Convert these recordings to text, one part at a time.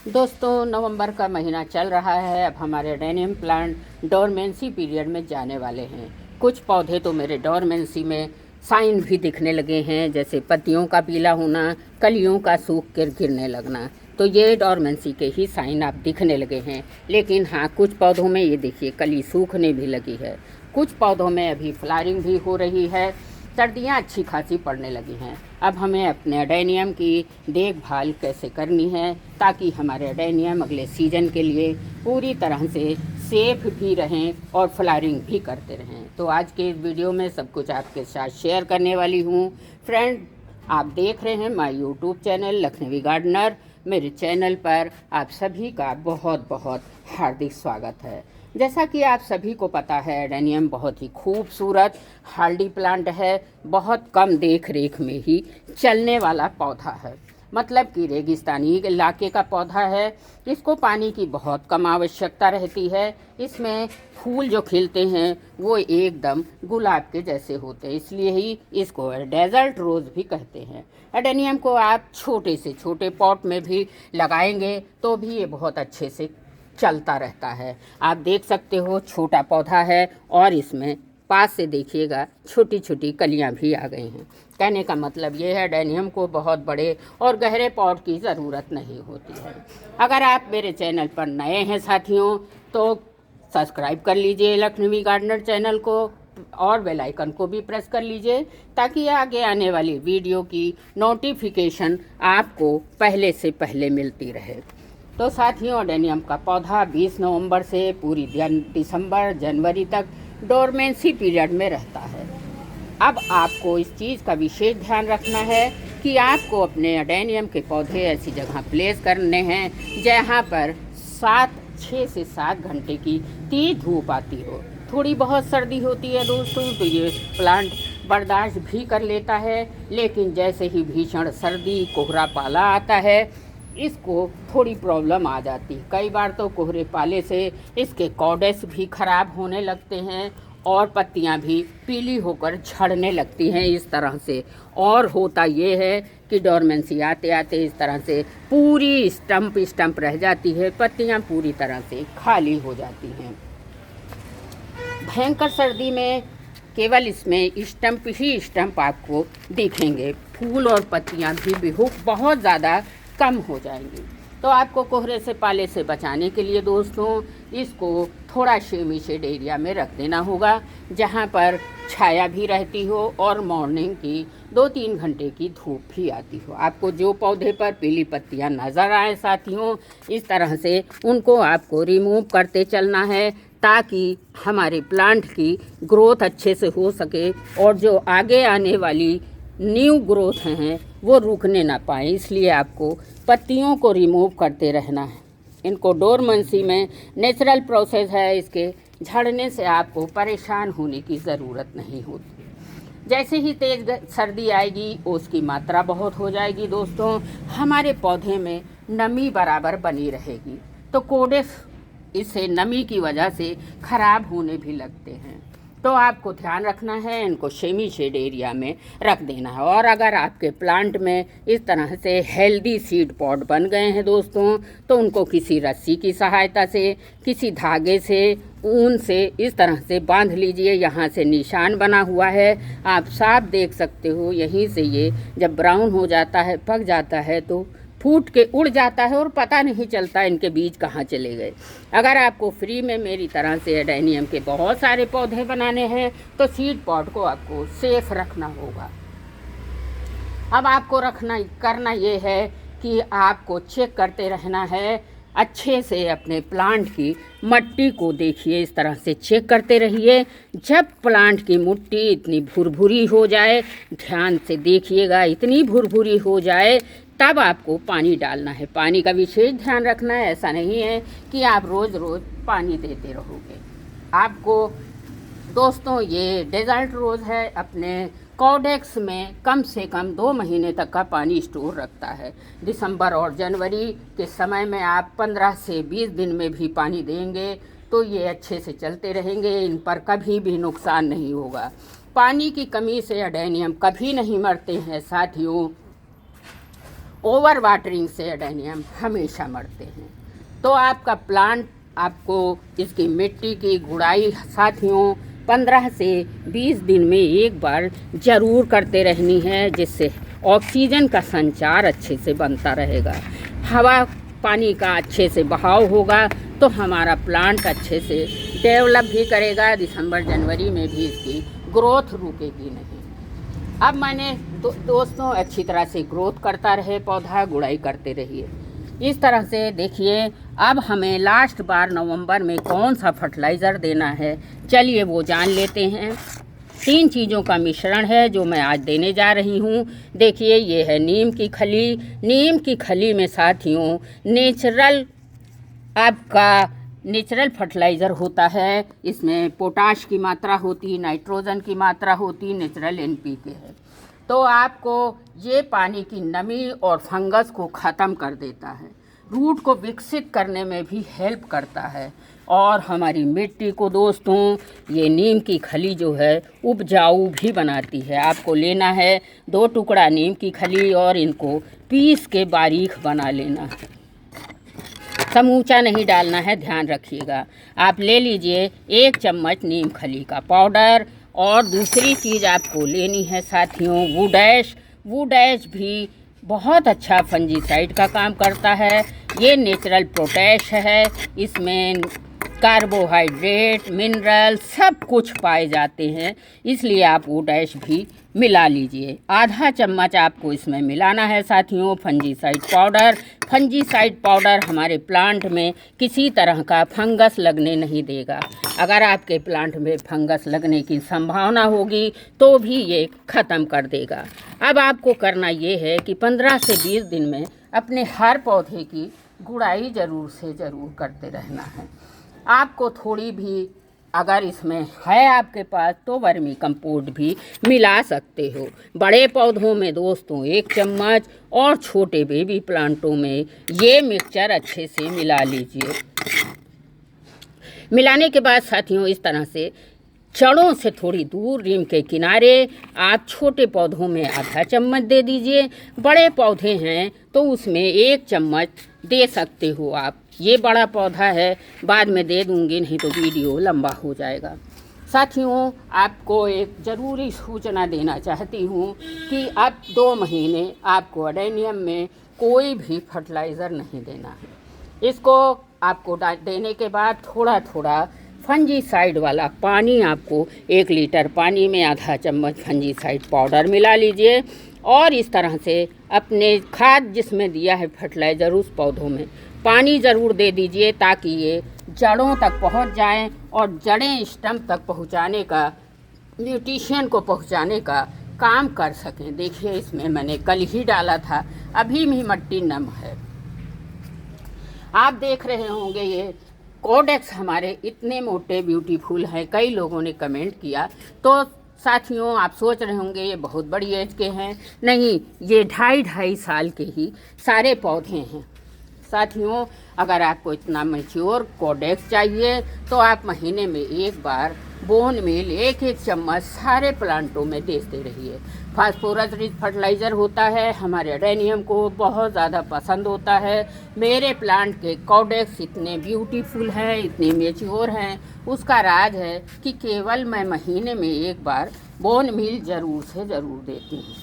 दोस्तों, नवंबर का महीना चल रहा है। अब हमारे एडेनियम प्लांट डोरमेंसी पीरियड में जाने वाले हैं। कुछ पौधे तो मेरे डोरमेंसी में साइन भी दिखने लगे हैं, जैसे पत्तियों का पीला होना, कलियों का सूख कर गिरने लगना। तो ये डोरमेंसी के ही साइन आप दिखने लगे हैं। लेकिन हाँ, कुछ पौधों में ये देखिए कली सूखने भी लगी है। कुछ पौधों में अभी फ्लावरिंग भी हो रही है। सर्दियाँ अच्छी खासी पड़ने लगी हैं। अब हमें अपने एडेनियम की देखभाल कैसे करनी है ताकि हमारे एडेनियम अगले सीजन के लिए पूरी तरह से सेफ भी रहें और फ्लावरिंग भी करते रहें। तो आज के इस वीडियो में सब कुछ आपके साथ शेयर करने वाली हूँ। फ्रेंड, आप देख रहे हैं my YouTube channel Lucknowi gardener. मेरे चैनल पर आप सभी का बहुत बहुत हार्दिक स्वागत है। जैसा कि आप सभी को पता है, एडेनियम बहुत ही खूबसूरत हार्डी प्लांट है। बहुत कम देख रेख में ही चलने वाला पौधा है, मतलब कि रेगिस्तानी इलाके का पौधा है। इसको पानी की बहुत कम आवश्यकता रहती है। इसमें फूल जो खिलते हैं वो एकदम गुलाब के जैसे होते हैं, इसलिए ही इसको डेजर्ट रोज़ भी कहते हैं। एडेनियम को आप छोटे से छोटे पॉट में भी लगाएंगे तो भी ये बहुत अच्छे से चलता रहता है। आप देख सकते हो, छोटा पौधा है और इसमें पास से देखिएगा छोटी छोटी कलियां भी आ गई हैं। कहने का मतलब ये है, एडेनियम को बहुत बड़े और गहरे पॉट की ज़रूरत नहीं होती है। अगर आप मेरे चैनल पर नए हैं साथियों, तो सब्सक्राइब कर लीजिए लखनवी गार्डनर चैनल को और बेल आइकन को भी प्रेस कर लीजिए ताकि आगे आने वाली वीडियो की नोटिफिकेशन आपको पहले से पहले मिलती रहे। तो साथियों, एडेनियम का पौधा 20 नवंबर से पूरी दिसंबर जनवरी तक डोरमेंसी पीरियड में रहता है। अब आपको इस चीज़ का विशेष ध्यान रखना है कि आपको अपने एडेनियम के पौधे ऐसी जगह प्लेस करने हैं जहाँ पर 6 से 7 घंटे की तेज धूप आती हो। थोड़ी बहुत सर्दी होती है दोस्तों, तो ये प्लांट बर्दाश्त भी कर लेता है। लेकिन जैसे ही भीषण सर्दी कोहरा पाला आता है, इसको थोड़ी प्रॉब्लम आ जाती है। कई बार तो कोहरे पाले से इसके कॉडेस भी ख़राब होने लगते हैं और पत्तियां भी पीली होकर झड़ने लगती हैं इस तरह से। और होता ये है कि डोरमेंसी आते आते इस तरह से पूरी स्टंप रह जाती है, पत्तियां पूरी तरह से खाली हो जाती हैं। भयंकर सर्दी में केवल इसमें स्टंप आपको दिखेंगे, फूल और पत्तियां भी बहुत ज़्यादा कम हो जाएंगी। तो आपको कोहरे से पाले से बचाने के लिए दोस्तों, इसको थोड़ा शेमी शेड एरिया में रख देना होगा जहाँ पर छाया भी रहती हो और मॉर्निंग की 2-3 घंटे की धूप भी आती हो। आपको जो पौधे पर पीली पत्तियाँ नज़र आए साथियों, इस तरह से उनको आपको रिमूव करते चलना है ताकि हमारे प्लांट की ग्रोथ अच्छे से हो सके और जो आगे आने वाली न्यू ग्रोथ हैं वो रुकने ना पाए। इसलिए आपको पत्तियों को रिमूव करते रहना है। इनको डोरमेंसी में नेचुरल प्रोसेस है, इसके झड़ने से आपको परेशान होने की ज़रूरत नहीं होती। जैसे ही तेज़ सर्दी आएगी उसकी मात्रा बहुत हो जाएगी दोस्तों, हमारे पौधे में नमी बराबर बनी रहेगी, तो कोडेस इससे नमी की वजह से ख़राब होने भी लगते हैं। तो आपको ध्यान रखना है, इनको शेमी शेड एरिया में रख देना है। और अगर आपके प्लांट में इस तरह से हेल्दी सीड पॉट बन गए हैं दोस्तों, तो उनको किसी रस्सी की सहायता से, किसी धागे से, ऊन से इस तरह से बांध लीजिए। यहाँ से निशान बना हुआ है, आप साफ देख सकते हो। यहीं से ये जब ब्राउन हो जाता है, पक जाता है, तो फूट के उड़ जाता है और पता नहीं चलता इनके बीज कहाँ चले गए। अगर आपको फ्री में मेरी तरह से एडेनियम के बहुत सारे पौधे बनाने हैं तो सीड पॉट को आपको सेफ रखना होगा। अब आपको करना ये है कि आपको चेक करते रहना है अच्छे से। अपने प्लांट की मट्टी को देखिए, इस तरह से चेक करते रहिए। जब प्लांट की मिट्टी इतनी भुरभुरी हो जाए, ध्यान से देखिएगा, इतनी भुरभुरी हो जाए तब आपको पानी डालना है। पानी का विशेष ध्यान रखना है। ऐसा नहीं है कि आप रोज़ रोज़ पानी देते रहोगे। आपको दोस्तों, ये डेजर्ट रोज़ है, अपने कॉडेक्स में कम से कम 2 महीने तक का पानी स्टोर रखता है। दिसंबर और जनवरी के समय में आप 15 से 20 दिन में भी पानी देंगे तो ये अच्छे से चलते रहेंगे, इन पर कभी भी नुकसान नहीं होगा। पानी की कमी से एडेनियम कभी नहीं मरते हैं साथियों। ओवर वाटरिंग से एडेनियम हमेशा मरते हैं। तो आपका प्लांट, आपको इसकी मिट्टी की गुड़ाई साथियों 15 से 20 दिन में एक बार ज़रूर करते रहनी है, जिससे ऑक्सीजन का संचार अच्छे से बनता रहेगा, हवा पानी का अच्छे से बहाव होगा, तो हमारा प्लांट अच्छे से डेवलप भी करेगा। दिसंबर जनवरी में भी इसकी ग्रोथ रुकेगी नहीं। अब मैंने दोस्तों अच्छी तरह से ग्रोथ करता रहे पौधा, गुड़ाई करते रहिए इस तरह से। देखिए अब हमें लास्ट बार नवंबर में कौन सा फर्टिलाइज़र देना है, चलिए वो जान लेते हैं। 3 चीज़ों का मिश्रण है जो मैं आज देने जा रही हूँ। देखिए ये है नीम की खली। नीम की खली में साथियों नेचुरल फर्टिलाइज़र होता है। इसमें पोटाश की मात्रा होती, नाइट्रोजन की मात्रा होती, नेचुरल NPK है। तो आपको ये पानी की नमी और फंगस को ख़त्म कर देता है, रूट को विकसित करने में भी हेल्प करता है, और हमारी मिट्टी को दोस्तों ये नीम की खली जो है उपजाऊ भी बनाती है। आपको लेना है 2 टुकड़ा नीम की खली और इनको पीस के बारीक बना लेना है, समूचा नहीं डालना है, ध्यान रखिएगा। आप ले लीजिए 1 चम्मच नीम खली का पाउडर, और दूसरी चीज़ आपको लेनी है साथियों वुडैश। वुडैश भी बहुत अच्छा फंजीसाइड का काम करता है। ये नेचुरल पोटैश है, इसमें कार्बोहाइड्रेट, मिनरल सब कुछ पाए जाते हैं, इसलिए आप वुडैश भी मिला लीजिए। आधा चम्मच आपको इसमें मिलाना है साथियों फंजीसाइड पाउडर। फंजीसाइड पाउडर हमारे प्लांट में किसी तरह का फंगस लगने नहीं देगा। अगर आपके प्लांट में फंगस लगने की संभावना होगी तो भी ये ख़त्म कर देगा। अब आपको करना ये है कि 15 से 20 दिन में अपने हर पौधे की गुड़ाई ज़रूर से ज़रूर करते रहना है। आपको थोड़ी भी अगर इसमें है आपके पास तो वर्मी कंपोस्ट भी मिला सकते हो। बड़े पौधों में दोस्तों 1 चम्मच और छोटे बेबी प्लांटों में ये मिक्सचर अच्छे से मिला लीजिए। मिलाने के बाद साथियों इस तरह से जड़ों से थोड़ी दूर नीम के किनारे आप छोटे पौधों में आधा चम्मच दे दीजिए। बड़े पौधे हैं तो उसमें 1 चम्मच दे सकते हो आप। ये बड़ा पौधा है, बाद में दे दूंगी, नहीं तो वीडियो लंबा हो जाएगा। साथियों आपको एक ज़रूरी सूचना देना चाहती हूँ कि अब 2 महीने आपको एडेनियम में कोई भी फर्टिलाइज़र नहीं देना है। इसको आपको देने के बाद थोड़ा थोड़ा फंजीसाइड वाला पानी, आपको 1 लीटर पानी में आधा चम्मच फंजीसाइड पाउडर मिला लीजिए, और इस तरह से अपने खाद जिसमें दिया है फर्टिलाइज़र उस पौधों में पानी ज़रूर दे दीजिए, ताकि ये जड़ों तक पहुंच जाएं और जड़ें स्टम्प तक पहुंचाने का, न्यूट्रिशन को पहुंचाने का काम कर सकें। देखिए इसमें मैंने कल ही डाला था, अभी भी मिट्टी नम है। आप देख रहे होंगे ये कोडेक्स हमारे इतने मोटे ब्यूटीफुल हैं, कई लोगों ने कमेंट किया। तो साथियों आप सोच रहे होंगे ये बहुत बड़ी एज के हैं, नहीं, ये 2.5 साल के ही सारे पौधे हैं। साथियों अगर आपको इतना मैच्योर कोडेक्स चाहिए तो आप महीने में 1 बार बोन मील 1-1 चम्मच सारे प्लांटों में देते रहिए। फास्फोरस रिच फर्टिलाइज़र होता है, हमारे एडेनियम को बहुत ज़्यादा पसंद होता है। मेरे प्लांट के कोडेक्स इतने ब्यूटीफुल हैं, इतने मैच्योर हैं, उसका राज है कि केवल मैं महीने में 1 बार बोन मील ज़रूर से ज़रूर देती हूँ।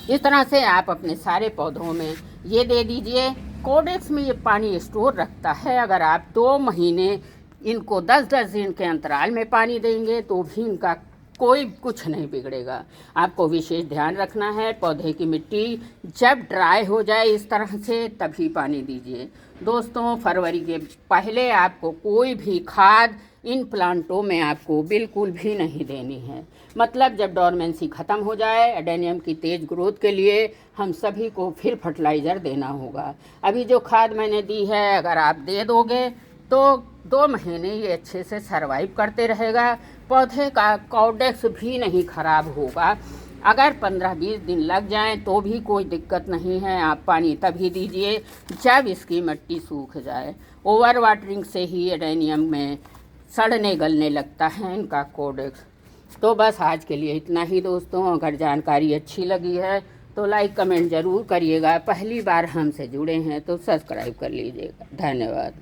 इस तरह से आप अपने सारे पौधों में ये दे दीजिए। कोडेक्स में ये पानी स्टोर रखता है। अगर आप 2 महीने इनको 10-10 दिन के अंतराल में पानी देंगे तो भी इनका कोई कुछ नहीं बिगड़ेगा। आपको विशेष ध्यान रखना है, पौधे की मिट्टी जब ड्राई हो जाए इस तरह से तभी पानी दीजिए। दोस्तों फरवरी के पहले आपको कोई भी खाद इन प्लांटों में आपको बिल्कुल भी नहीं देनी है। मतलब जब डोरमेंसी ख़त्म हो जाए, एडेनियम की तेज़ ग्रोथ के लिए हम सभी को फिर फर्टिलाइज़र देना होगा। अभी जो खाद मैंने दी है अगर आप दे दोगे तो 2 महीने ये अच्छे से सरवाइव करते रहेगा। पौधे का कोडेक्स भी नहीं ख़राब होगा। अगर 15-20 दिन लग जाएं तो भी कोई दिक्कत नहीं है। आप पानी तभी दीजिए जब इसकी मिट्टी सूख जाए। ओवर वाटरिंग से ही एडेनियम में सड़ने गलने लगता है इनका कोडेक्स। तो बस आज के लिए इतना ही दोस्तों। अगर जानकारी अच्छी लगी है तो लाइक कमेंट ज़रूर करिएगा। पहली बार हमसे जुड़े हैं तो सब्सक्राइब कर लीजिएगा। धन्यवाद।